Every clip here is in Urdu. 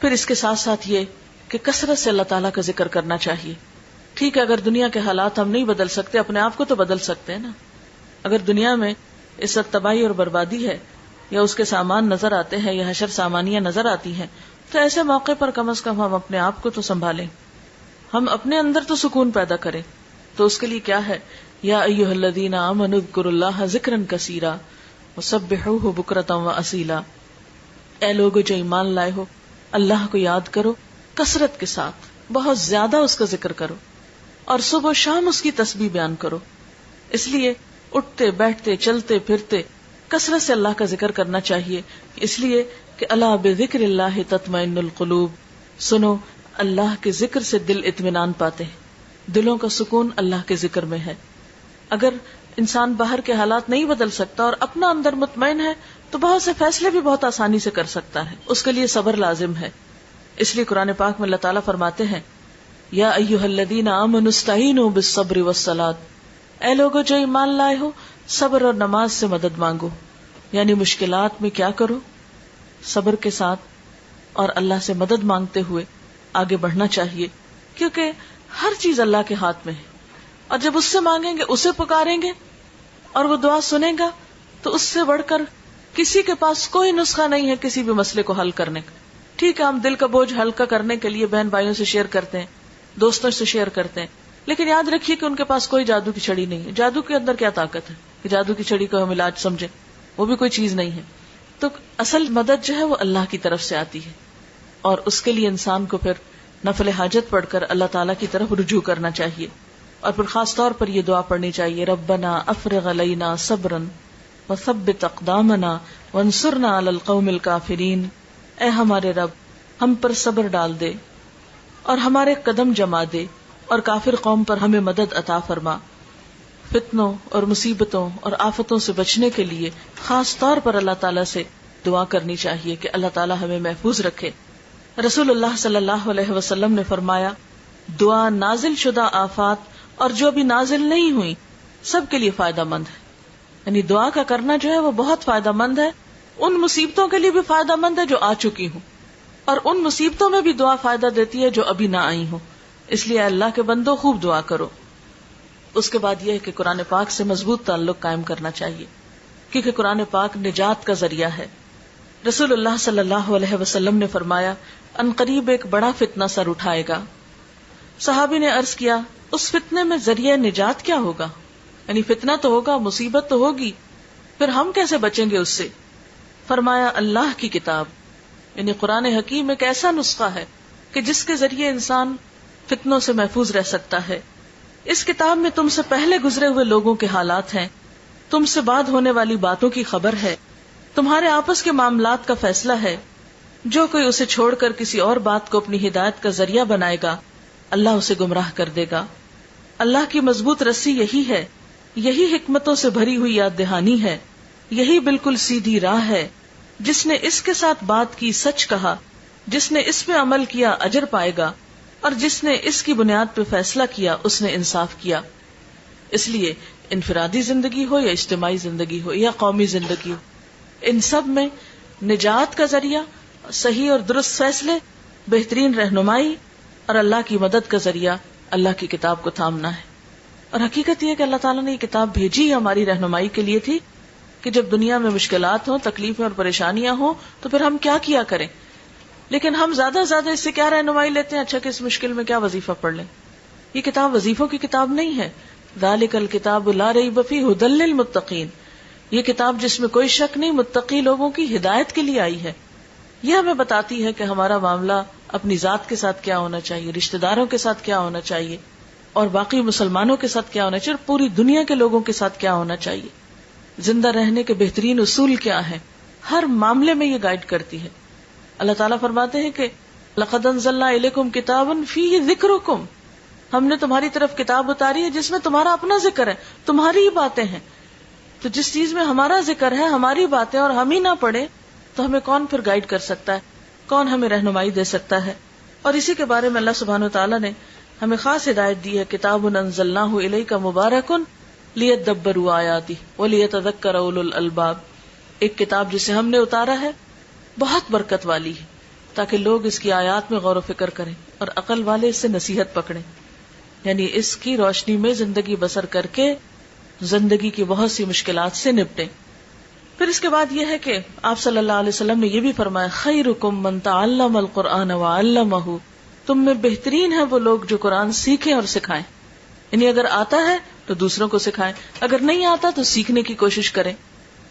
پھر اس کے ساتھ ساتھ یہ کہ کثرت سے اللہ تعالیٰ کا ذکر کرنا چاہیے. ٹھیک ہے اگر دنیا کے حالات ہم نہیں بدل سکتے، اپنے آپ کو تو بدل سکتے ہیں نا. اگر دنیا میں اس وقت تباہی اور بربادی ہے، یا اس کے سامان نظر آتے ہیں، یا حشر سامانیاں نظر آتی ہیں، تو ایسے موقع پر کم از کم ہم اپنے آپ کو تو سنبھالیں، ہم اپنے اندر تو سکون پیدا کریں. تو اس کے لیے کیا ہے، یا ایھا الذین آمنوا اذکروا اللہ ذکرا کثیرا وسبحوہ بکرۃ واصیلا. اے لوگو جو ایمان لائے ہو، اللہ کو یاد کرو کثرت کے ساتھ، بہت زیادہ اس کا ذکر کرو، اور صبح و شام اس کی تسبیح بیان کرو. اس لیے اٹھتے بیٹھتے چلتے پھرتے کثرت سے اللہ کا ذکر کرنا چاہیے، اس لیے کہ الا بذکر اللہ تطمئن القلوب. سنو، اللہ کے ذکر سے دل اطمینان پاتے ہیں، دلوں کا سکون اللہ کے ذکر میں ہے. اگر انسان باہر کے حالات نہیں بدل سکتا اور اپنا اندر مطمئن ہے تو بہت سے فیصلے بھی بہت آسانی سے کر سکتا ہے. اس کے لیے صبر لازم ہے. اس لیے قرآن پاک میں اللہ تعالیٰ فرماتے ہیں یا ایھا الذین آمنوا استعینوا بالصبر والصلاۃ. اے لوگو جو ایمان لائے ہو، صبر اور نماز سے مدد مانگو. یعنی مشکلات میں کیا کرو، صبر کے ساتھ اور اللہ سے مدد مانگتے ہوئے آگے بڑھنا چاہیے، کیونکہ ہر چیز اللہ کے ہاتھ میں ہے. اور جب اس سے مانگیں گے، اسے پکاریں گے اور وہ دعا سنے گا، تو اس سے بڑھ کر کسی کے پاس کوئی نسخہ نہیں ہے کسی بھی مسئلے کو حل کرنے کا. ٹھیک ہے ہم دل کا بوجھ ہلکا کرنے کے لیے بہن بھائیوں سے شیئر کرتے ہیں، دوستوں سے شیئر کرتے ہیں، لیکن یاد رکھیے کہ ان کے پاس کوئی جادو کی چھڑی نہیں ہے. جادو کے اندر کیا طاقت ہے کہ جادو کی چھڑی کو ہم علاج سمجھیں؟ وہ بھی کوئی چیز نہیں ہے. تو اصل مدد جو ہے وہ اللہ کی طرف سے آتی ہے، اور اس کے لیے انسان کو پھر نفل حاجت پڑھ کر اللہ تعالیٰ کی طرف رجوع کرنا چاہیے. اور پھر خاص طور پر یہ دعا پڑھنی چاہیے، ربنا افرغ علینا صبرا وثبت اقدامنا وانصرنا علی القوم الکافرین. اے ہمارے رب، ہم پر صبر ڈال دے اور ہمارے قدم جما دے، اور کافر قوم پر ہمیں مدد عطا فرما. فتنوں اور مصیبتوں اور آفتوں سے بچنے کے لیے خاص طور پر اللہ تعالیٰ سے دعا کرنی چاہیے کہ اللہ تعالیٰ ہمیں محفوظ رکھے. رسول اللہ صلی اللہ علیہ وسلم نے فرمایا، دعا نازل شدہ آفات اور جو بھی نازل نہیں ہوئی سب کے لیے فائدہ مند ہے. یعنی دعا کا کرنا جو ہے وہ بہت فائدہ مند ہے. ان مصیبتوں کے لیے بھی فائدہ مند ہے جو آ چکی ہوں، اور ان مصیبتوں میں بھی دعا فائدہ دیتی ہے جو ابھی نہ آئی ہوں. اس لیے اللہ کے بندو خوب دعا کرو. اس کے بعد یہ ہے کہ قرآن پاک سے مضبوط تعلق قائم کرنا چاہیے، کیونکہ قرآن پاک نجات کا ذریعہ ہے. رسول اللہ صلی اللہ علیہ وسلم نے فرمایا، ان قریب ایک بڑا فتنہ سر اٹھائے گا. صحابی نے عرض کیا، اس فتنے میں ذریعہ نجات کیا ہوگا؟ یعنی فتنہ تو ہوگا، مصیبت تو ہوگی، پھر ہم کیسے بچیں گے اس سے؟ فرمایا، اللہ کی کتاب. یعنی قرآن حکیم ایک ایسا نسخہ ہے کہ جس کے ذریعے انسان فتنوں سے محفوظ رہ سکتا ہے. اس کتاب میں تم سے پہلے گزرے ہوئے لوگوں کے حالات ہیں، تم سے بعد ہونے والی باتوں کی خبر ہے، تمہارے آپس کے معاملات کا فیصلہ ہے. جو کوئی اسے چھوڑ کر کسی اور بات کو اپنی ہدایت کا ذریعہ بنائے گا، اللہ اسے گمراہ کر دے گا. اللہ کی مضبوط رسی یہی ہے، یہی حکمتوں سے بھری ہوئی یاد دہانی ہے، یہی بالکل سیدھی راہ ہے. جس نے اس کے ساتھ بات کی سچ کہا، جس نے اس پہ عمل کیا اجر پائے گا، اور جس نے اس کی بنیاد پہ فیصلہ کیا اس نے انصاف کیا. اس لیے انفرادی زندگی ہو یا اجتماعی زندگی ہو یا قومی زندگی ہو، ان سب میں نجات کا ذریعہ صحیح اور درست فیصلے، بہترین رہنمائی اور اللہ کی مدد کا ذریعہ اللہ کی کتاب کو تھامنا ہے. اور حقیقت یہ کہ اللہ تعالیٰ نے یہ کتاب بھیجی ہماری رہنمائی کے لیے تھی کہ جب دنیا میں مشکلات ہوں، تکلیفیں اور پریشانیاں ہوں تو پھر ہم کیا کیا کریں. لیکن ہم زیادہ سے زیادہ اس سے کیا رہنمائی لیتے ہیں، اچھا کہ اس مشکل میں کیا وظیفہ پڑھ لیں. یہ کتاب وظیفوں کی کتاب نہیں ہے. ذالک الکتاب لا ریب فیہ ھدی للمتقین. یہ کتاب جس میں کوئی شک نہیں، متقی لوگوں کی ہدایت کے لیے آئی ہے. یہ ہمیں بتاتی ہے کہ ہمارا معاملہ اپنی ذات کے ساتھ کیا ہونا چاہیے، رشتہ داروں کے ساتھ کیا ہونا چاہیے، اور باقی مسلمانوں کے ساتھ کیا ہونا چاہیے، اور پوری دنیا کے لوگوں کے ساتھ کیا ہونا چاہیے. زندہ رہنے کے بہترین اصول کیا ہیں، ہر معاملے میں یہ گائیڈ کرتی ہے. اللہ تعالیٰ فرماتے ہیں کہ لَقَدْ أَنزَلْنَا إِلَيْكُمْ كِتَابًا فِيهِ ذِكْرُكُمْ. ہم نے تمہاری طرف کتاب اتاری ہے جس میں تمہارا اپنا ذکر ہے، تمہاری ہی باتیں ہیں. تو جس چیز میں ہمارا ذکر ہے، ہماری باتیں، اور ہم ہی نہ پڑھیں تو ہمیں کون پھر گائیڈ کر سکتا ہے، کون ہمیں رہنمائی دے سکتا ہے. اور اسی کے بارے میں اللہ سبحانہ وتعالیٰ نے ہمیں خاص ہدایت دی ہے، کتاب انزلناہ الیک مبارک لیدبروا آیاتہ ولیتذکر اولو الالباب. ایک کتاب جسے ہم نے اتارا ہے، بہت برکت والی ہے، تاکہ لوگ اس کی آیات میں غور و فکر کریں اور عقل والے اس سے نصیحت پکڑیں، یعنی اس کی روشنی میں زندگی بسر کر کے زندگی کی بہت سی مشکلات سے نپٹیں۔ پھر اس کے بعد یہ ہے کہ آپ صلی اللہ علیہ وسلم نے یہ بھی فرمایا خیرکم من تعلم القرآن وعلمہ، تم میں بہترین ہے وہ لوگ جو قرآن سیکھیں اور سکھائیں، یعنی اگر آتا ہے تو دوسروں کو سکھائیں، اگر نہیں آتا تو سیکھنے کی کوشش کریں۔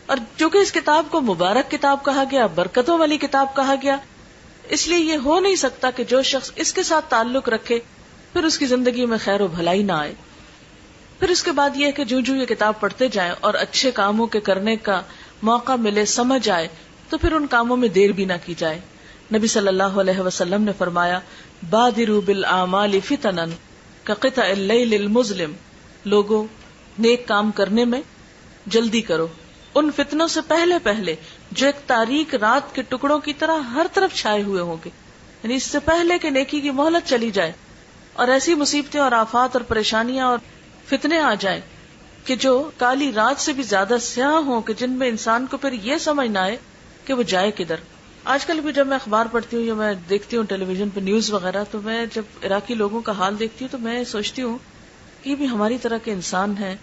اور چونکہ اس کتاب کو مبارک کتاب کہا گیا، برکتوں والی کتاب کہا گیا، اس لیے یہ ہو نہیں سکتا کہ جو شخص اس کے ساتھ تعلق رکھے پھر اس کی زندگی میں خیر و بھلائی نہ آئے۔ پھر اس کے بعد یہ ہے کہ جو یہ کتاب پڑھتے جائیں اور اچھے کاموں کے کرنے کا موقع ملے، سمجھ آئے، تو پھر ان کاموں میں دیر بھی نہ کی جائے۔ نبی صلی اللہ علیہ وسلم نے فرمایا بادروا بالاعمال فتنا کقطع اللیل المظلم، لوگوں نیک کام کرنے میں جلدی کرو ان فتنوں سے پہلے پہلے جو ایک تاریک رات کے ٹکڑوں کی طرح ہر طرف چھائے ہوئے ہوں گے، یعنی اس سے پہلے کہ نیکی کی مہلت چلی جائے اور ایسی مصیبتیں اور آفات اور پریشانیاں اور فتنے آ جائیں کہ جو کالی رات سے بھی زیادہ سیاہ ہوں، کہ جن میں انسان کو پھر یہ سمجھ نہ آئے کہ وہ جائے کدھر۔ آج کل بھی جب میں اخبار پڑھتی ہوں یا میں دیکھتی ہوں ٹیلی ویژن پہ نیوز وغیرہ، تو میں جب عراقی لوگوں کا حال دیکھتی ہوں تو میں سوچتی ہوں کہ یہ بھی ہماری طرح کے انسان ہیں۔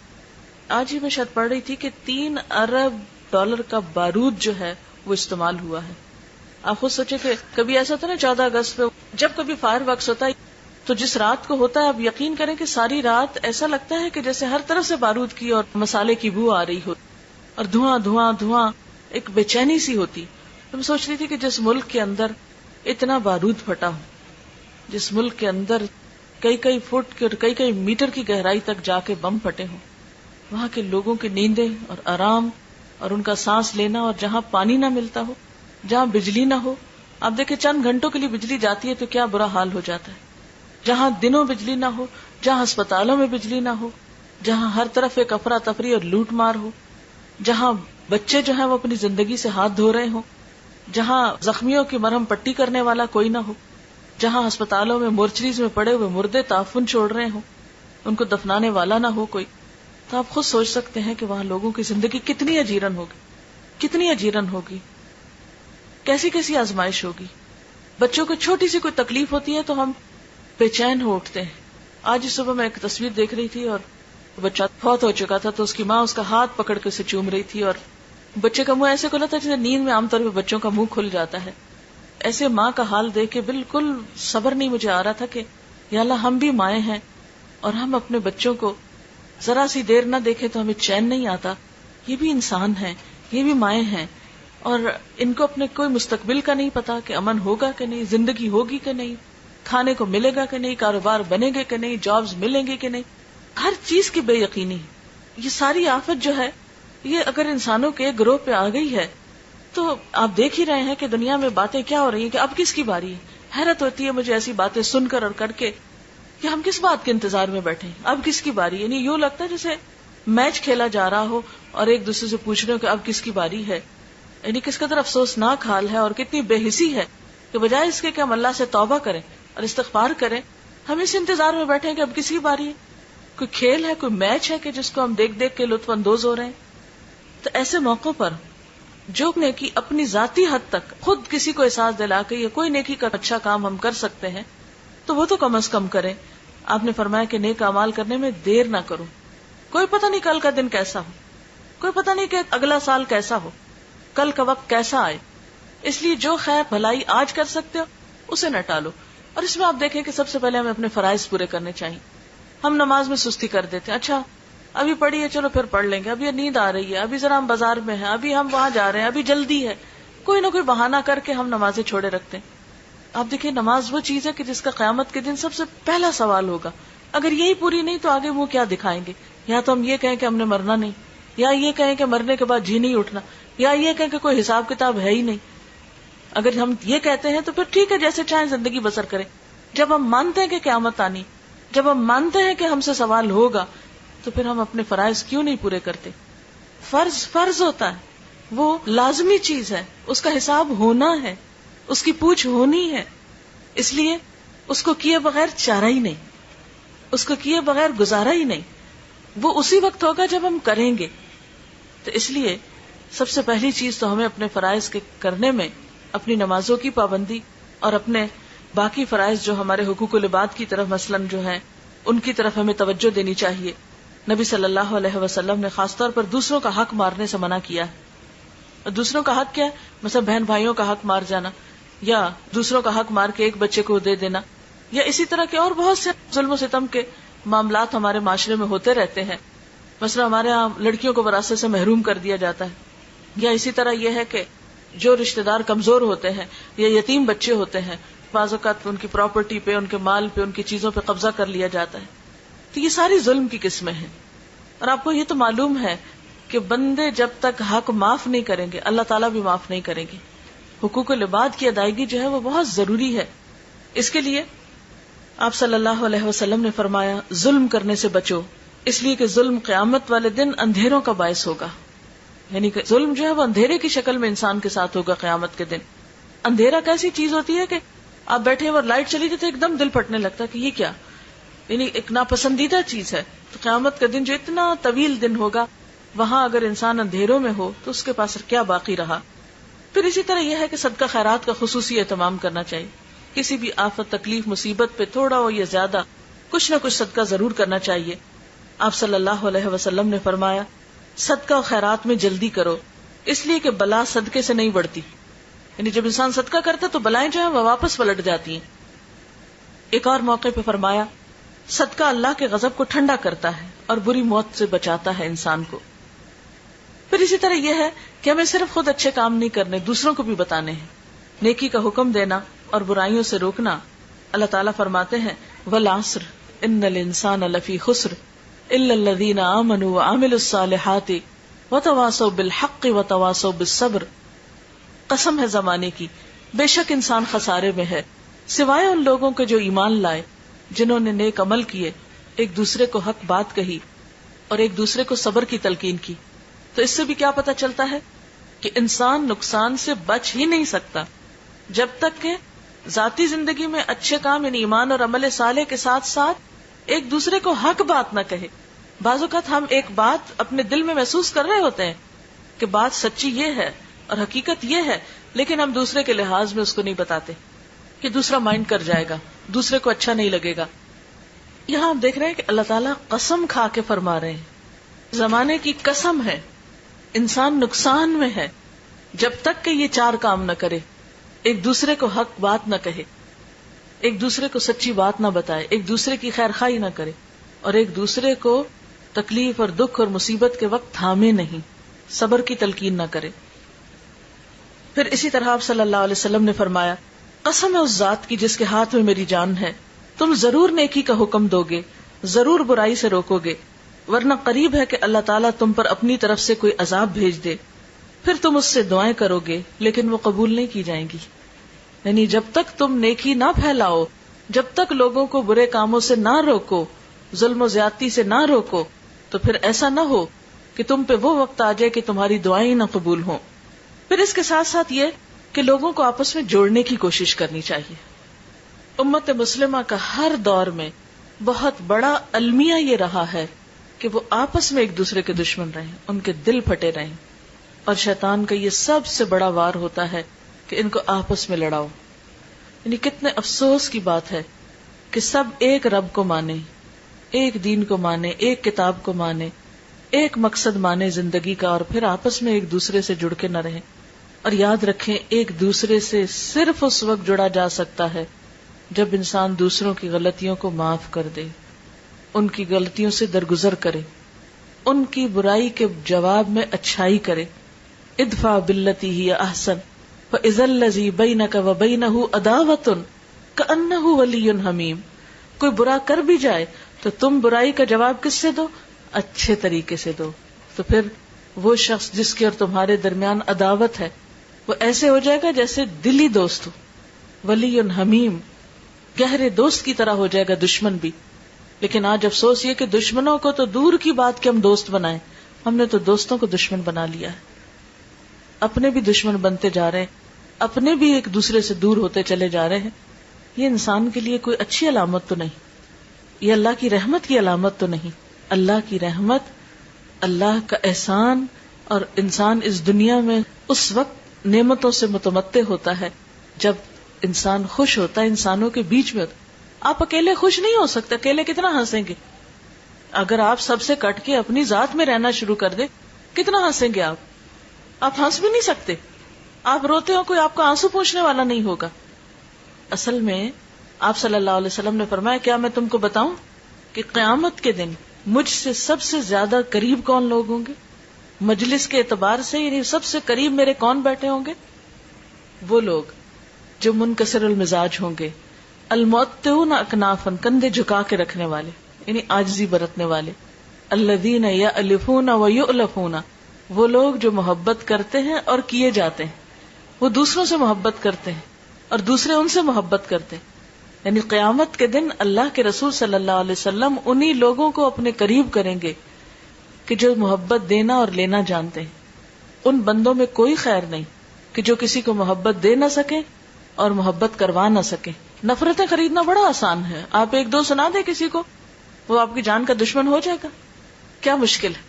آج ہی میں شاید پڑھ رہی تھی کہ 3 ارب ڈالر کا بارود جو ہے وہ استعمال ہوا ہے۔ آپ خود سوچے کہ کبھی ایسا ہوتا ہے نا 14 اگست پہ جب کبھی فائر ورکس ہوتا ہے تو جس رات کو ہوتا ہے آپ یقین کریں کہ ساری رات ایسا لگتا ہے کہ جیسے ہر طرف سے بارود کی اور مسالے کی بو آ رہی ہو اور دھواں دھواں دھواں، ایک بے چینی سی ہوتی۔ تو میں سوچ رہی تھی کہ جس ملک کے اندر اتنا بارود پھٹا ہو، جس ملک کے اندر کئی فٹ اور کئی میٹر کی گہرائی تک جا کے بم پھٹے ہوں، وہاں کے لوگوں کی نیندیں اور آرام اور ان کا سانس لینا، اور جہاں پانی نہ ملتا ہو، جہاں بجلی نہ ہو، آپ دیکھیں چند گھنٹوں کے لیے بجلی جاتی ہے تو کیا برا حال ہو جاتا ہے، جہاں دنوں بجلی نہ ہو، جہاں اسپتالوں میں بجلی نہ ہو، جہاں ہر طرف ایک افراتفری اور لوٹ مار ہو، جہاں بچے جو ہیں وہ اپنی زندگی سے ہاتھ دھو رہے ہوں، جہاں زخمیوں کی مرہم پٹی کرنے والا کوئی نہ ہو، جہاں اسپتالوں میں مورچریز میں پڑے ہوئے مردے تعفن چھوڑ رہے ہوں، ان کو دفنانے والا نہ ہو کوئی، تو آپ خود سوچ سکتے ہیں کہ وہاں لوگوں کی زندگی کتنی اجیرن ہوگی، کتنی اجیرن ہوگی، کیسی کیسی آزمائش ہوگی۔ بچوں کو چھوٹی سی کوئی تکلیف ہوتی ہے تو ہم بے چین ہو اٹھتے ہیں۔ آج ہی صبح میں ایک تصویر دیکھ رہی تھی اور بچہ فوت ہو چکا تھا، تو اس کی ماں اس کا ہاتھ پکڑ کے اسے چوم رہی تھی، اور بچے کا منہ ایسے کھلا تھا جیسے نیند میں عام طور پہ بچوں کا منہ کھل جاتا ہے۔ ایسے ماں کا حال دیکھ کے بالکل صبر نہیں مجھے آ رہا تھا کہ یا اللہ ہم بھی مائیں ہیں اور ہم اپنے بچوں کو ذرا سی دیر نہ دیکھے تو ہمیں چین نہیں آتا، یہ بھی انسان ہیں، یہ بھی مائیں ہیں، اور ان کو اپنے کوئی مستقبل کا نہیں پتا کہ امن ہوگا کہ نہیں، زندگی ہوگی کہ نہیں، کھانے کو ملے گا کہ نہیں، کاروبار بنے گے کہ نہیں، جابز ملیں گے کہ نہیں، ہر چیز کی بے یقینی۔ یہ ساری آفت جو ہے یہ اگر انسانوں کے گروہ پہ آ گئی ہے تو آپ دیکھ ہی رہے ہیں کہ دنیا میں باتیں کیا ہو رہی ہیں کہ اب کس کی باری ہے۔ حیرت ہوتی ہے مجھے ایسی باتیں سن کر اور کر کے کہ ہم کس بات کے انتظار میں بیٹھے ہیں، اب کس کی باری، یعنی یوں لگتا ہے جیسے میچ کھیلا جا رہا ہو اور ایک دوسرے سے پوچھ رہے ہو کہ اب کس کی باری ہے، یعنی کس قدر افسوسناک حال ہے اور کتنی بے حسی ہے کہ بجائے اس کے کہ ہم اللہ سے توبہ کریں اور استغفار کریں، ہم اس انتظار میں بیٹھے ہیں کہ اب کس کی باری ہے، کوئی کھیل ہے، کوئی میچ ہے کہ جس کو ہم دیکھ دیکھ کے لطف اندوز ہو رہے ہیں۔ تو ایسے موقعوں پر جو نیکی اپنی ذاتی حد تک خود کسی کو احساس دلا کے یا کوئی نیکی کا اچھا کام ہم کر سکتے ہیں تو وہ تو کم از کم کریں۔ آپ نے فرمایا کہ نیک اعمال کرنے میں دیر نہ کرو، کوئی پتہ نہیں کل کا دن کیسا ہو، کوئی پتہ نہیں کہ اگلا سال کیسا ہو، کل کا وقت کیسا آئے، اس لیے جو خیر بھلائی آج کر سکتے ہو اسے نہ ٹالو۔ اور اس میں آپ دیکھیں کہ سب سے پہلے ہمیں اپنے فرائض پورے کرنے چاہیے۔ ہم نماز میں سستی کر دیتے ہیں، اچھا ابھی پڑھی ہے چلو پھر پڑھ لیں گے، ابھی نیند آ رہی ہے، ابھی ذرا ہم بازار میں ہیں، ابھی ہم وہاں جا رہے ہیں، ابھی جلدی ہے، کوئی نہ کوئی بہانہ کر کے ہم نمازیں چھوڑے رکھتے ہیں۔ آپ دیکھیں نماز وہ چیز ہے کہ جس کا قیامت کے دن سب سے پہلا سوال ہوگا، اگر یہی پوری نہیں تو آگے وہ کیا دکھائیں گے؟ یا تو ہم یہ کہیں کہ ہم نے مرنا نہیں، یا یہ کہیں کہ مرنے کے بعد جی نہیں اٹھنا، یا یہ کہیں کہ کوئی حساب کتاب ہے ہی نہیں۔ اگر ہم یہ کہتے ہیں تو پھر ٹھیک ہے، جیسے چاہیں زندگی بسر کریں۔ جب ہم مانتے ہیں کہ قیامت آنی، جب ہم مانتے ہیں کہ ہم سے سوال ہوگا، تو پھر ہم اپنے فرائض کیوں نہیں پورے کرتے؟ فرض ہوتا ہے، وہ لازمی چیز ہے، اس کا حساب ہونا ہے، اس کی پوچھ ہونی ہے، اس لیے اس کو کیے بغیر چارہ ہی نہیں، اس کو کیے بغیر گزارا ہی نہیں، وہ اسی وقت ہوگا جب ہم کریں گے۔ تو اس لیے سب سے پہلی چیز تو ہمیں اپنے فرائض کے کرنے میں اپنی نمازوں کی پابندی، اور اپنے باقی فرائض جو ہمارے حقوق العباد کی طرف مثلاً جو ہیں ان کی طرف ہمیں توجہ دینی چاہیے. نبی صلی اللہ علیہ وسلم نے خاص طور پر دوسروں کا حق مارنے سے منع کیا ہے. اور دوسروں کا حق کیا ہے؟ مثلا بہن بھائیوں کا حق مار جانا, یا دوسروں کا حق مار کے ایک بچے کو دے دینا, یا اسی طرح کے اور بہت سے ظلم و ستم کے معاملات ہمارے معاشرے میں ہوتے رہتے ہیں. مثلا ہمارے یہاں لڑکیوں کو وراثت سے محروم کر دیا جاتا ہے, یا اسی طرح یہ ہے کہ جو رشتہ دار کمزور ہوتے ہیں یا یتیم بچے ہوتے ہیں, بعض اوقات ان کی پراپرٹی پہ, ان کے مال پہ, ان کی چیزوں پہ قبضہ کر لیا جاتا ہے. تو یہ ساری ظلم کی قسمیں ہیں. اور آپ کو یہ تو معلوم ہے کہ بندے جب تک حق معاف نہیں کریں گے اللہ تعالیٰ بھی معاف نہیں کریں گے. حقوق العباد کی ادائیگی جو ہے وہ بہت ضروری ہے. اس کے لیے آپ صلی اللہ علیہ وسلم نے فرمایا ظلم کرنے سے بچو, اس لیے کہ ظلم قیامت والے دن اندھیروں کا باعث ہوگا. یعنی کہ ظلم جو ہے وہ اندھیرے کی شکل میں انسان کے ساتھ ہوگا قیامت کے دن. اندھیرا کیسی چیز ہوتی ہے کہ آپ بیٹھے اور لائٹ چلی جاتی ہے ایک دم دل پھٹنے لگتا ہے کہ یہ کیا, یعنی ایک ناپسندیدہ چیز ہے. تو قیامت کا دن جو اتنا طویل دن ہوگا وہاں اگر انسان اندھیروں میں ہو تو اس کے پاس کیا باقی رہا. پھر اسی طرح یہ ہے کہ صدقہ خیرات کا خصوصی اہتمام کرنا چاہیے. کسی بھی آفت تکلیف مصیبت پہ تھوڑا ہو یا زیادہ کچھ نہ کچھ صدقہ ضرور کرنا چاہیے. آپ صلی اللہ علیہ وسلم نے فرمایا صدقہ و خیرات میں جلدی کرو, اس لیے کہ بلا صدقے سے نہیں بڑھتی. یعنی جب انسان صدقہ کرتا تو بلائیں جو ہیں وہ واپس پلٹ جاتی ہیں. ایک اور موقع پہ فرمایا صدقہ اللہ کے غضب کو ٹھنڈا کرتا ہے اور بری موت سے بچاتا ہے انسان کو. پھر اسی طرح یہ ہے کہ ہمیں صرف خود اچھے کام نہیں کرنے, دوسروں کو بھی بتانے ہیں. نیکی کا حکم دینا اور برائیوں سے روکنا. اللہ تعالیٰ فرماتے ہیں والعصر ان الانسان لفی خسر الا الذین آمنوا وعملوا الصالحات وتواصوا بالحق وتواصوا بالصبر. قسم ہے زمانے کی, بے شک انسان خسارے میں ہے سوائے ان لوگوں کے جو ایمان لائے, جنہوں نے نیک عمل کیے, ایک دوسرے کو حق بات کہی اور ایک دوسرے کو صبر کی تلقین کی. تو اس سے بھی کیا پتہ چلتا ہے کہ انسان نقصان سے بچ ہی نہیں سکتا جب تک کہ ذاتی زندگی میں اچھے کام یعنی ایمان اور عمل صالح کے ساتھ ساتھ ایک دوسرے کو حق بات نہ کہے. بعض اوقات ہم ایک بات اپنے دل میں محسوس کر رہے ہوتے ہیں کہ بات سچی یہ ہے اور حقیقت یہ ہے, لیکن ہم دوسرے کے لحاظ میں اس کو نہیں بتاتے کہ دوسرا مائنڈ کر جائے گا, دوسرے کو اچھا نہیں لگے گا. یہاں ہم دیکھ رہے ہیں کہ اللہ تعالیٰ قسم کھا کے فرما رہے ہیں, زمانے کی قسم ہے, انسان نقصان میں ہے جب تک کہ یہ چار کام نہ کرے. ایک دوسرے کو حق بات نہ کہے, ایک دوسرے کو سچی بات نہ بتائے, ایک دوسرے کی خیر خواہی نہ کرے, اور ایک دوسرے کو تکلیف اور دکھ اور مصیبت کے وقت تھامے نہیں, صبر کی تلقین نہ کرے. پھر اسی طرح آپ صلی اللہ علیہ وسلم نے فرمایا قسم ہے اس ذات کی جس کے ہاتھ میں میری جان ہے, تم ضرور نیکی کا حکم دو گے, ضرور برائی سے روکو گے, ورنہ قریب ہے کہ اللہ تعالیٰ تم پر اپنی طرف سے کوئی عذاب بھیج دے, پھر تم اس سے دعائیں کرو گے لیکن وہ قبول نہیں کی جائیں گی. یعنی جب تک تم نیکی نہ پھیلاؤ, جب تک لوگوں کو برے کاموں سے نہ روکو, ظلم و زیادتی سے نہ روکو, تو پھر ایسا نہ ہو کہ تم پہ وہ وقت آ جائے کہ تمہاری دعائیں نہ قبول ہوں. پھر اس کے ساتھ ساتھ یہ کہ لوگوں کو آپس میں جوڑنے کی کوشش کرنی چاہیے. امت مسلمہ کا ہر دور میں بہت بڑا المیہ یہ رہا ہے کہ وہ آپس میں ایک دوسرے کے دشمن رہیں, ان کے دل پھٹے رہیں, اور شیطان کا یہ سب سے بڑا وار ہوتا ہے کہ ان کو آپس میں لڑاؤ. یعنی کتنے افسوس کی بات ہے کہ سب ایک رب کو مانے, ایک دین کو مانے, ایک کتاب کو مانے, ایک مقصد مانے زندگی کا, اور پھر آپس میں ایک دوسرے سے جڑ کے نہ رہیں. اور یاد رکھیں ایک دوسرے سے صرف اس وقت جڑا جا سکتا ہے جب انسان دوسروں کی غلطیوں کو معاف کر دے, ان کی غلطیوں سے درگزر کرے, ان کی برائی کے جواب میں اچھائی کرے. ادفع باللتی ہی احسن فاذا الذی بینک وبینہ عداوۃ کأنہ ولی حمیم. کوئی برا کر بھی جائے تو تم برائی کا جواب کس سے دو؟ اچھے طریقے سے دو. تو پھر وہ شخص جس کے اور تمہارے درمیان عداوت ہے وہ ایسے ہو جائے گا جیسے دلی دوست ہو, ولی حمیم, گہرے دوست کی طرح ہو جائے گا دشمن بھی. لیکن آج افسوس یہ کہ دشمنوں کو تو دور کی بات کہ ہم دوست بنائیں, ہم نے تو دوستوں کو دشمن بنا لیا ہے, اپنے بھی دشمن بنتے جا رہے ہیں, اپنے بھی ایک دوسرے سے دور ہوتے چلے جا رہے ہیں. یہ انسان کے لیے کوئی اچھی علامت تو نہیں, یہ اللہ کی رحمت کی علامت تو نہیں. اللہ کی رحمت, اللہ کا احسان, اور انسان اس دنیا میں اس وقت نعمتوں سے متمتع ہوتا ہے جب انسان خوش ہوتا ہے انسانوں کے بیچ میں ہوتا. آپ اکیلے خوش نہیں ہو سکتے. اکیلے کتنا ہنسیں گے؟ اگر آپ سب سے کٹ کے اپنی ذات میں رہنا شروع کر دیں کتنا ہنسیں گے آپ ہنس بھی نہیں سکتے. آپ روتے ہو کوئی آپ کا آنسو پوچھنے والا نہیں ہوگا. اصل میں آپ صلی اللہ علیہ وسلم نے فرمایا کیا میں تم کو بتاؤں کہ قیامت کے دن مجھ سے سب سے زیادہ قریب کون لوگ ہوں گے؟ مجلس کے اعتبار سے یعنی سب سے قریب میرے کون بیٹھے ہوں گے؟ وہ لوگ جو منکسر المزاج ہوں گے، المعطئون اکنافن، کندھے جھکا کے رکھنے والے یعنی عاجزی برتنے والے، الذین یألفون ویؤلفون، وہ لوگ جو محبت کرتے ہیں اور کیے جاتے ہیں. وہ دوسروں سے محبت کرتے ہیں اور دوسرے ان سے محبت کرتے ہیں. یعنی قیامت کے دن اللہ کے رسول صلی اللہ علیہ وسلم انہی لوگوں کو اپنے قریب کریں گے کہ جو محبت دینا اور لینا جانتے ہیں. ان بندوں میں کوئی خیر نہیں کہ جو کسی کو محبت دے نہ سکے اور محبت کروا نہ سکے. نفرتیں خریدنا بڑا آسان ہے. آپ ایک دو سنا دیں کسی کو، وہ آپ کی جان کا دشمن ہو جائے گا، کیا مشکل ہے.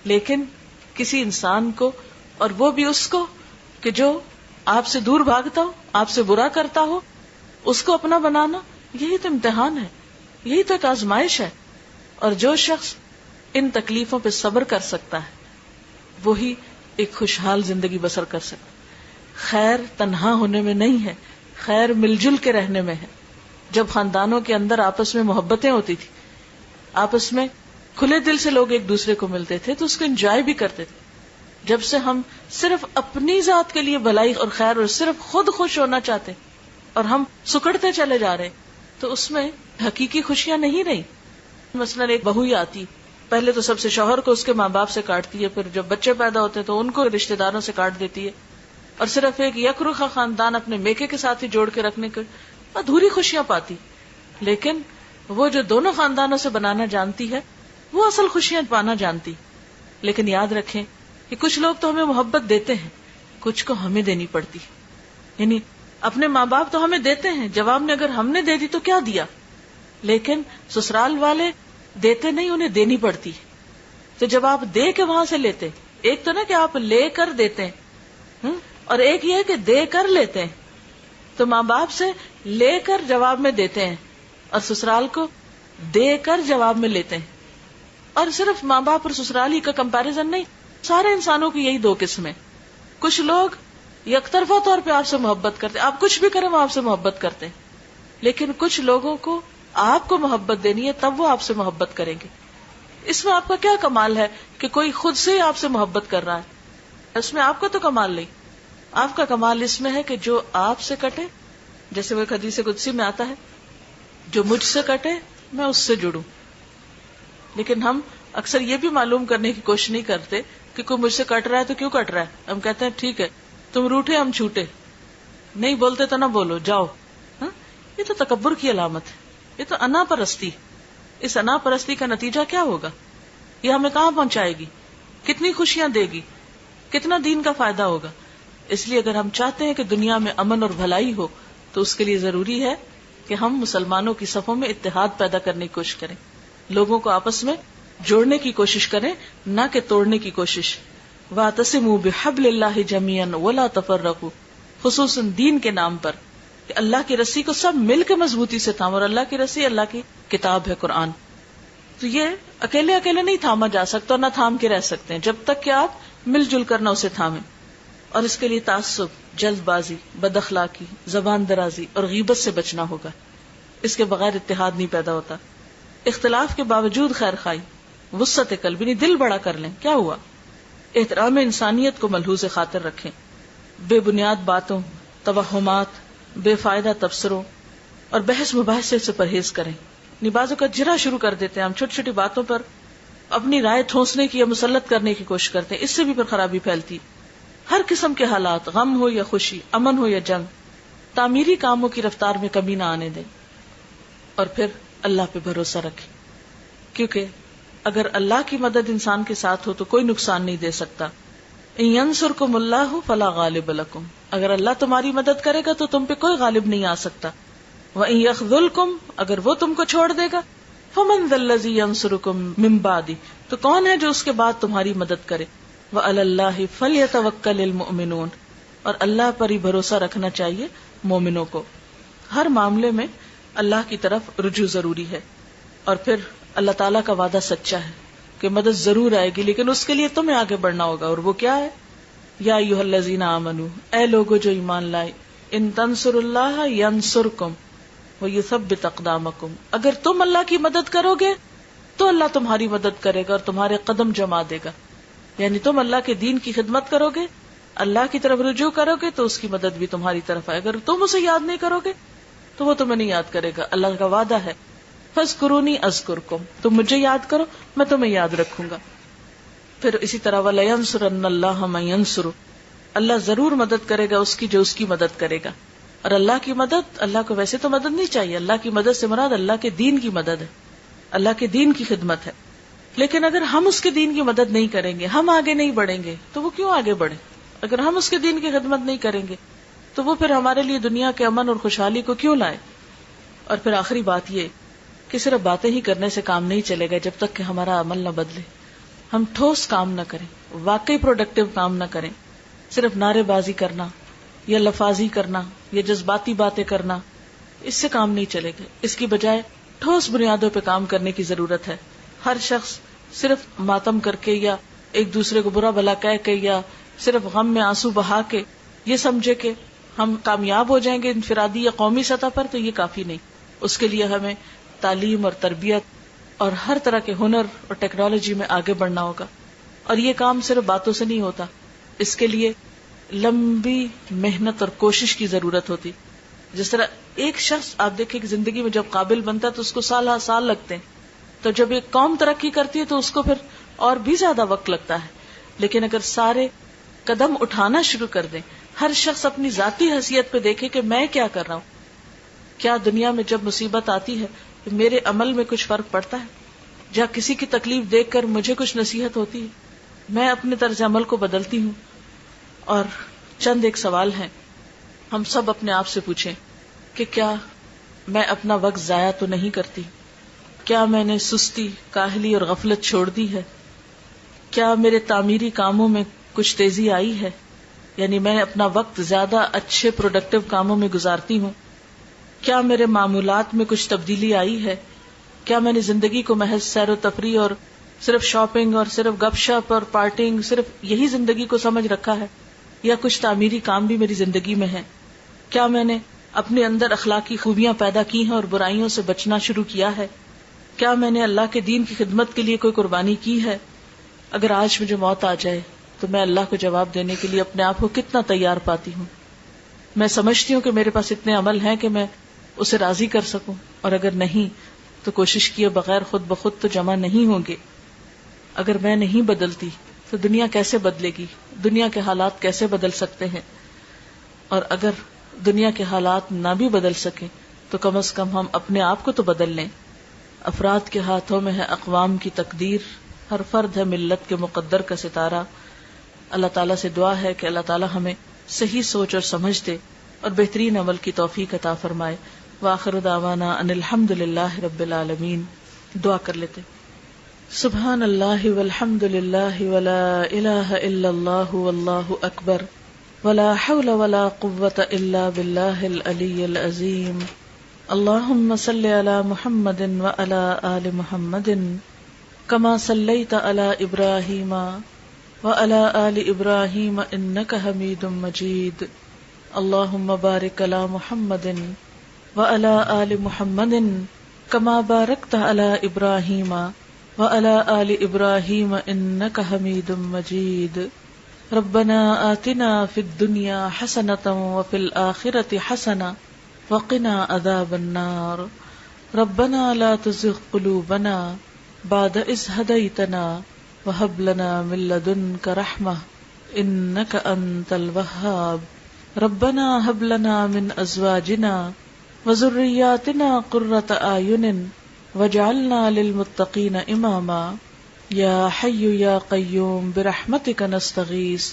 لیکن کسی انسان کو، اور وہ بھی اس کو کہ جو آپ سے دور بھاگتا ہو، آپ سے برا کرتا ہو، اس کو اپنا بنانا، یہی تو امتحان ہے، یہی تو ایک آزمائش ہے. اور جو شخص ان تکلیفوں پہ صبر کر سکتا ہے وہی ایک خوشحال زندگی بسر کر سکتا. خیر تنہا ہونے میں نہیں ہے، خیر مل جل کے رہنے میں ہے. جب خاندانوں کے اندر آپس میں محبتیں ہوتی تھی، آپس میں کھلے دل سے لوگ ایک دوسرے کو ملتے تھے تو اس کو انجوائے بھی کرتے تھے. جب سے ہم صرف اپنی ذات کے لیے بھلائی اور خیر اور صرف خود خوش ہونا چاہتے اور ہم سکڑتے چلے جا رہے تو اس میں حقیقی خوشیاں نہیں رہی. مثلا ایک بہو ہی آتی، پہلے تو سب سے شوہر کو اس کے ماں باپ سے کاٹتی ہے، پھر جب بچے پیدا ہوتے ہیں تو ان کو رشتہ داروں سے کاٹ دیتی ہے، اور صرف ایک یکرخا خاندان اپنے میکے کے ساتھ ہی جوڑ کے رکھنے کے ادھوری خوشیاں پاتی. لیکن وہ جو دونوں خاندانوں سے بنانا جانتی ہے وہ اصل خوشیاں پانا جانتی. لیکن یاد رکھیں کہ کچھ لوگ تو ہمیں محبت دیتے ہیں، کچھ کو ہمیں دینی پڑتی. یعنی اپنے ماں باپ تو ہمیں دیتے ہیں، جواب میں اگر ہم نے دے دی تو کیا دیا، لیکن سسرال والے دیتے نہیں، انہیں دینی پڑتی. تو جب آپ دے کے وہاں سے لیتے، ایک تو نا کہ آپ لے کر دیتے ہیں، اور ایک یہ کہ دے کر لیتے ہیں. تو ماں باپ سے لے کر جواب میں دیتے ہیں اور سسرال کو دے کر جواب میں لیتے ہیں. اور صرف ماں باپ اور سسرال ہی کا کمپیریزن نہیں، سارے انسانوں کی یہی دو قسمیں. کچھ لوگ یک طرفہ طور پہ آپ سے محبت کرتے، آپ کچھ بھی کریں وہ آپ سے محبت کرتے ہیں. لیکن کچھ لوگوں کو آپ کو محبت دینی ہے تب وہ آپ سے محبت کریں گے. اس میں آپ کا کیا کمال ہے کہ کوئی خود سے ہی آپ سے محبت کر رہا ہے؟ اس میں آپ کا تو کمال نہیں. آپ کا کمال اس میں ہے کہ جو آپ سے کٹے، جیسے وہ حدیث قدسی میں آتا ہے، جو مجھ سے کٹے میں اس سے جڑوں. لیکن ہم اکثر یہ بھی معلوم کرنے کی کوشش نہیں کرتے کہ کوئی مجھ سے کٹ رہا ہے تو کیوں کٹ رہا ہے. ہم کہتے ہیں ٹھیک ہے تم روٹھے ہم چھوٹے، نہیں بولتے تو نہ بولو، جاؤ. یہ تو تکبر کی علامت ہے، یہ تو انا پرستی. اس انا پرستی کا نتیجہ کیا ہوگا؟ یہ ہمیں کہاں پہنچائے گی؟ کتنی خوشیاں دے گی؟ کتنا دین کا فائدہ ہوگا؟ اس لیے اگر ہم چاہتے ہیں کہ دنیا میں امن اور بھلائی ہو تو اس کے لیے ضروری ہے کہ ہم مسلمانوں کی صفوں میں اتحاد پیدا کرنے کی کوشش کریں، لوگوں کو آپس میں جوڑنے کی کوشش کریں، نہ کہ توڑنے کی کوشش. وَاعْتَصِمُوا بِحَبْلِ اللَّهِ جَمِيعًا وَلَا تَفَرَّقُوا، خصوصاً دین کے نام پر کہ اللہ کی رسی کو سب مل کے مضبوطی سے تھام. اور اللہ کی رسی اللہ کی کتاب ہے، قرآن. تو یہ اکیلے اکیلے نہیں تھاما جا سکتا اور نہ تھام کے رہ سکتے ہیں جب تک کہ آپ مل جل کر نہ اسے تھامیں. اور اس کے لیے تعصب، جلد بازی، بد اخلاقی، زبان درازی اور غیبت سے بچنا ہوگا. اس کے بغیر اتحاد نہیں پیدا ہوتا. اختلاف کے باوجود خیر خواہی، وسعت قلب، یعنی دل بڑا کر لیں، کیا ہوا؟ احترام انسانیت کو ملحوظ خاطر رکھیں. بے بنیاد باتوں، توہمات، بے فائدہ تبصروں اور بحث مباحثے سے پرہیز کریں. بعضوں کا جرا شروع کر دیتے ہیں ہم چھوٹی چھوٹی باتوں پر اپنی رائے ٹھونسنے کی یا مسلط کرنے کی کوشش کرتے ہیں، اس سے بھی پھر خرابی پھیلتی. ہر قسم کے حالات، غم ہو یا خوشی، امن ہو یا جنگ، تعمیری کاموں کی رفتار میں کمی نہ آنے دیں. اور پھر اللہ پہ بھروسہ رکھیں، کیونکہ اگر اللہ کی مدد انسان کے ساتھ ہو تو کوئی نقصان نہیں دے سکتا. ان ینصرکم اللہ فلا غالب لکم، اگر اللہ تمہاری مدد کرے گا تو تم پہ کوئی غالب نہیں آ سکتا. وَإِن يَخْذُلْكُمْ، اگر وہ تم کو چھوڑ دے گا، فَمَنْ ذَا الَّذِي يَنصُرُكُمْ مِنْ بَعْدِهِ، تو کون ہے جو اس کے بعد تمہاری مدد کرے. وَعَلَى اللَّهِ فَلْيَتَوَكَّلِ الْمُؤْمِنُونَ، اور اللہ پر ہی بھروسہ رکھنا چاہیے مومنوں کو. ہر معاملے میں اللہ کی طرف رجوع ضروری ہے. اور پھر اللہ تعالیٰ کا وعدہ سچا ہے کہ مدد ضرور آئے گی، لیکن اس کے لیے تمہیں آگے بڑھنا ہوگا. اور وہ کیا ہے؟ یا ایھا الذین آمنو، اے لوگو جو ایمان لائے، ان تنصروا اللہ ینصرکم ویثبت اقدامکم، اگر تم اللہ کی مدد کرو گے تو اللہ تمہاری مدد کرے گا اور تمہارے قدم جما دے گا. یعنی تم اللہ کے دین کی خدمت کرو گے، اللہ کی طرف رجوع کرو گے تو اس کی مدد بھی تمہاری طرف آئے. اگر تم اسے یاد نہیں کرو گے تو وہ تمہیں نہیں یاد کرے گا. اللہ کا وعدہ ہے فاذکرونی اذکرکم، تم مجھے یاد کرو میں تمہیں یاد رکھوں گا. پھر اسی طرح وَلَيَنْصُرَنَّ اللَّهَ مَن يَنْصُرُهُ، اللہ ضرور مدد کرے گا اس کی جو اس کی مدد کرے گا. اور اللہ کی مدد، اللہ کو ویسے تو مدد نہیں چاہیے، اللہ کی مدد سے مراد اللہ کے دین کی مدد ہے، اللہ کے دین کی خدمت ہے. لیکن اگر ہم اس کے دین کی مدد نہیں کریں گے، ہم آگے نہیں بڑھیں گے تو وہ کیوں آگے بڑھے؟ اگر ہم اس کے دین کی خدمت نہیں کریں گے تو وہ پھر ہمارے لیے دنیا کے امن اور خوشحالی کو کیوں لائے؟ اور پھر آخری بات یہ کہ صرف باتیں ہی کرنے سے کام نہیں چلے گا جب تک کہ ہمارا عمل نہ بدلے. ہم ٹھوس کام نہ کریں، واقعی پروڈکٹیو کام نہ کریں. صرف نعرے بازی کرنا یا لفاظی کرنا یا جذباتی باتیں کرنا، اس سے کام نہیں چلے گا. اس کی بجائے ٹھوس بنیادوں پہ کام کرنے کی ضرورت ہے. ہر شخص صرف ماتم کر کے یا ایک دوسرے کو برا بھلا کہہ کے یا صرف غم میں آنسو بہا کے یہ سمجھے کہ ہم کامیاب ہو جائیں گے انفرادی یا قومی سطح پر، تو یہ کافی نہیں. اس کے لیے ہمیں تعلیم اور تربیت اور ہر طرح کے ہنر اور ٹیکنالوجی میں آگے بڑھنا ہوگا. اور یہ کام صرف باتوں سے نہیں ہوتا، اس کے لیے لمبی محنت اور کوشش کی ضرورت ہوتی. جس طرح ایک شخص آپ دیکھیں کہ زندگی میں جب قابل بنتا ہے تو اس کو سال لگتے ہیں، تو جب ایک قوم ترقی کرتی ہے تو اس کو پھر اور بھی زیادہ وقت لگتا ہے. لیکن اگر سارے قدم اٹھانا شروع کر دیں، ہر شخص اپنی ذاتی حیثیت پہ دیکھے کہ میں کیا کر رہا ہوں، کیا دنیا میں جب مصیبت آتی ہے میرے عمل میں کچھ فرق پڑتا ہے، یا کسی کی تکلیف دیکھ کر مجھے کچھ نصیحت ہوتی ہے، میں اپنے طرز عمل کو بدلتی ہوں. اور چند ایک سوال ہیں، ہم سب اپنے آپ سے پوچھیں کہ کیا میں اپنا وقت ضائع تو نہیں کرتی؟ کیا میں نے سستی، کاہلی اور غفلت چھوڑ دی ہے؟ کیا میرے تعمیری کاموں میں کچھ تیزی آئی ہے؟ یعنی میں اپنا وقت زیادہ اچھے پروڈکٹیو کاموں میں گزارتی ہوں؟ کیا میرے معمولات میں کچھ تبدیلی آئی ہے؟ کیا میں نے زندگی کو محض سیر و تفریح اور صرف شاپنگ اور صرف گپ شپ اور پارٹنگ، صرف یہی زندگی کو سمجھ رکھا ہے، یا کچھ تعمیری کام بھی میری زندگی میں ہے؟ کیا میں نے اپنے اندر اخلاقی خوبیاں پیدا کی ہیں اور برائیوں سے بچنا شروع کیا ہے؟ کیا میں نے اللہ کے دین کی خدمت کے لیے کوئی قربانی کی ہے؟ اگر آج مجھے موت آ جائے تو میں اللہ کو جواب دینے کے لیے اپنے آپ کو کتنا تیار پاتی ہوں؟ میں سمجھتی ہوں کہ میرے پاس اتنے عمل ہیں کہ میں اسے راضی کر سکوں، اور اگر نہیں تو کوشش کیے بغیر خود بخود تو جمع نہیں ہوں گے. اگر میں نہیں بدلتی تو دنیا کیسے بدلے گی؟ دنیا کے حالات کیسے بدل سکتے ہیں؟ اور اگر دنیا کے حالات نہ بھی بدل سکیں تو کم از کم ہم اپنے آپ کو تو بدل لیں. افراد کے ہاتھوں میں ہے اقوام کی تقدیر، ہر فرد ہے ملت کے مقدر کا ستارہ. اللہ تعالیٰ سے دعا ہے کہ اللہ تعالیٰ ہمیں صحیح سوچ اور سمجھ دے اور بہترین عمل کی توفیق عطا فرمائے. وآخر دعوانا ان الحمد للہ رب العالمین. دعا کر لیتے. سبحان اللہ والحمد للہ ولا الہ الا اللہ واللہ اکبر ولا حول ولا قوة الا باللہ العلی العظیم. اللہم صل علی محمد وعلی آل محمد کما صلیت علی ابراہیم وعلی آل ابراہیم انک حمید مجید. اللہم بارک علی محمد وعلی آل محمد کما بارکت علی ابراہیم وعلی آل ابراہیم انک حمید مجید. ربنا آتنا فی الدنیا حسنۃ وفی الآخرۃ حسنۃ وقنا عذاب النار. ربنا لا تزغ قلوبنا بعد اذ ہدیتنا وہب لنا من لدنک رحمۃ انک انت الوہاب. ربنا ہب لنا من ازواجنا وذریاتنا قرۃ اعین واجعلنا للمتقین اماما. یا حی یا قیوم برحمتک نستغیث.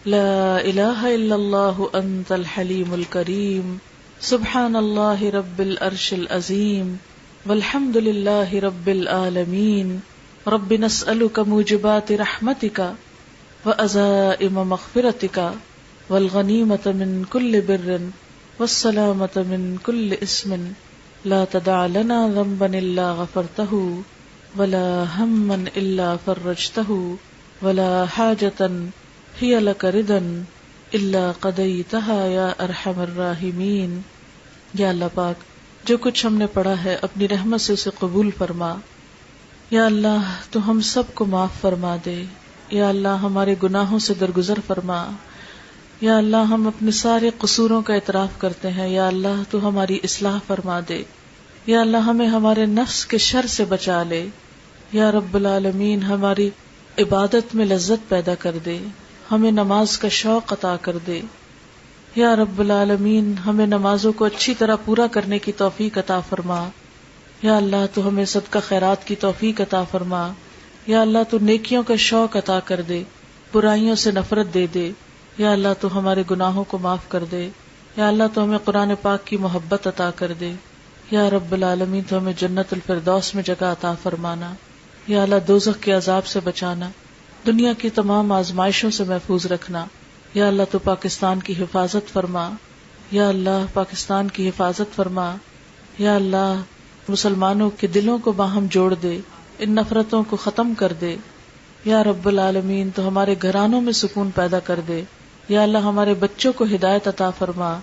لا الہ الا اللہ انت الحلیم الکریم. سبحان اللہ رب العرش العظیم والحمد للہ رب العالمین. رب نسألک موجبات رحمتک وعزائم مغفرتک والغنیمۃ من کل بر والسلامة من كل اسم لا تدع لنا ذنبا إلا غفرته ولا هما إلا فرجته ولا حاجة هي لك ردا إلا قضيتها يا أرحم الراحمين. یا اللہ پاک جو کچھ ہم نے پڑھا ہے اپنی رحمت سے اسے قبول فرما. یا اللہ تو ہم سب کو معاف فرما دے. یا اللہ ہمارے گناہوں سے درگزر فرما. یا اللہ ہم اپنے سارے قصوروں کا اعتراف کرتے ہیں. یا اللہ تو ہماری اصلاح فرما دے. یا اللہ ہمیں ہمارے نفس کے شر سے بچا لے. یا رب العالمین ہماری عبادت میں لذت پیدا کر دے. ہمیں نماز کا شوق عطا کر دے. یا رب العالمین ہمیں نمازوں کو اچھی طرح پورا کرنے کی توفیق عطا فرما. یا اللہ تو ہمیں صدقہ خیرات کی توفیق عطا فرما. یا اللہ تو نیکیوں کا شوق عطا کر دے، برائیوں سے نفرت دے دے. یا اللہ تو ہمارے گناہوں کو معاف کر دے. یا اللہ تو ہمیں قرآن پاک کی محبت عطا کر دے. یا رب العالمین تو ہمیں جنت الفردوس میں جگہ عطا فرمانا. یا اللہ دوزخ کے عذاب سے بچانا، دنیا کی تمام آزمائشوں سے محفوظ رکھنا. یا اللہ تو پاکستان کی حفاظت فرما. یا اللہ پاکستان کی حفاظت فرما. یا اللہ مسلمانوں کے دلوں کو باہم جوڑ دے، ان نفرتوں کو ختم کر دے. یا رب العالمین تو ہمارے گھرانوں میں سکون پیدا کر دے. یا اللہ ہمارے بچوں کو ہدایت عطا فرما.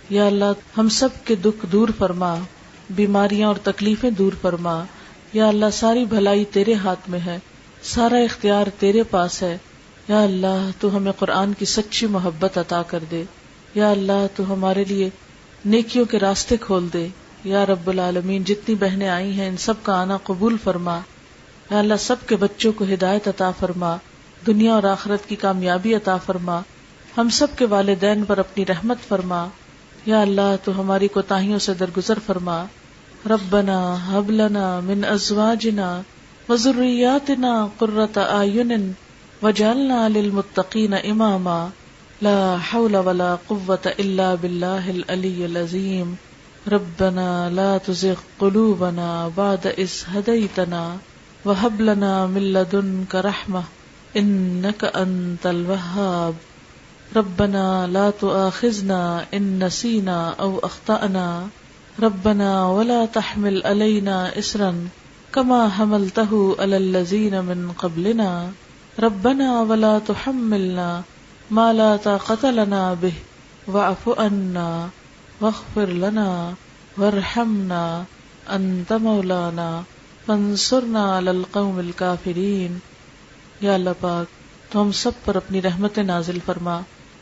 یا اللہ ہم سب کے دکھ دور فرما، بیماریاں اور تکلیفیں دور فرما. یا اللہ ساری بھلائی تیرے ہاتھ میں ہے، سارا اختیار تیرے پاس ہے. یا اللہ تو ہمیں قرآن کی سچی محبت عطا کر دے. یا اللہ تو ہمارے لیے نیکیوں کے راستے کھول دے. یا رب العالمین جتنی بہنیں آئی ہیں ان سب کا آنا قبول فرما. یا اللہ سب کے بچوں کو ہدایت عطا فرما، دنیا اور آخرت کی کامیابی عطا فرما. ہم سب کے والدین پر اپنی رحمت فرما. یا اللہ تو ہماری کوتاہیوں سے درگزر فرما. ربنا هب لنا من ازواجنا وذرياتنا قرة اعين واجعلنا للمتقين اماما. لا حول ولا قوة الا بالله العلي العظيم. ربنا لا تزغ قلوبنا بعد إذ هديتنا وهب لنا من لدنك رحمة إنك أنت الوهاب. ربنا لا تؤاخذنا إن نسينا أو أخطأنا. ربنا ولا تحمل علينا إصرا كما حملته على الذين من قبلنا. ربنا ولا تحملنا ما لا طاقة لنا به واعف عنا واغفر لنا وارحمنا انت مولانا فانصرنا على القوم الكافرين. یا اللہ پاک تو ہم سب پر اپنی رحمت نازل فرما.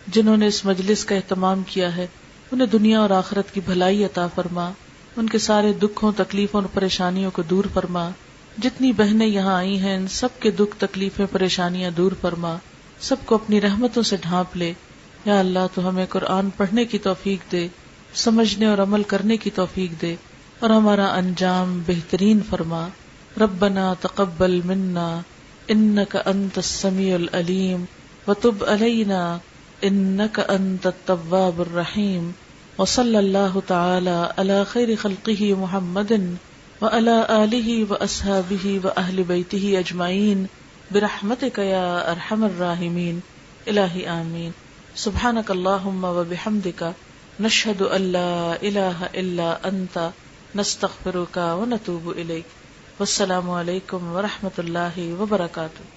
جنہوں نے اس مجلس کا اہتمام کیا ہے انہیں دنیا اور آخرت کی بھلائی عطا فرما. ان کے سارے دکھوں تکلیفوں اور پریشانیوں کو دور فرما. جتنی بہنیں یہاں آئی ہیں ان سب کے دکھ تکلیفیں پریشانیاں دور فرما. سب کو اپنی رحمتوں سے ڈھانپ لے. یا اللہ تو ہمیں قرآن پڑھنے کی توفیق دے، سمجھنے اور عمل کرنے کی توفیق دے، اور ہمارا انجام بہترین فرما. ربنا تقبل منا انک انت السمیع العلیم وتب علینا انک انت التواب الرحیم. وصلی اللہ تعالی علی خیر خلقہ محمد وعلی آلہ واصحابہ واہل بیتہ اجمعین برحمتک یا ارحم الراحمین. الہی آمین. سبحانک اللہم وبحمدک نشہد ان لا الہ الا انت نستغفرک ونتوب الیک. والسلام علیکم ورحمۃ اللہ وبرکاتہ.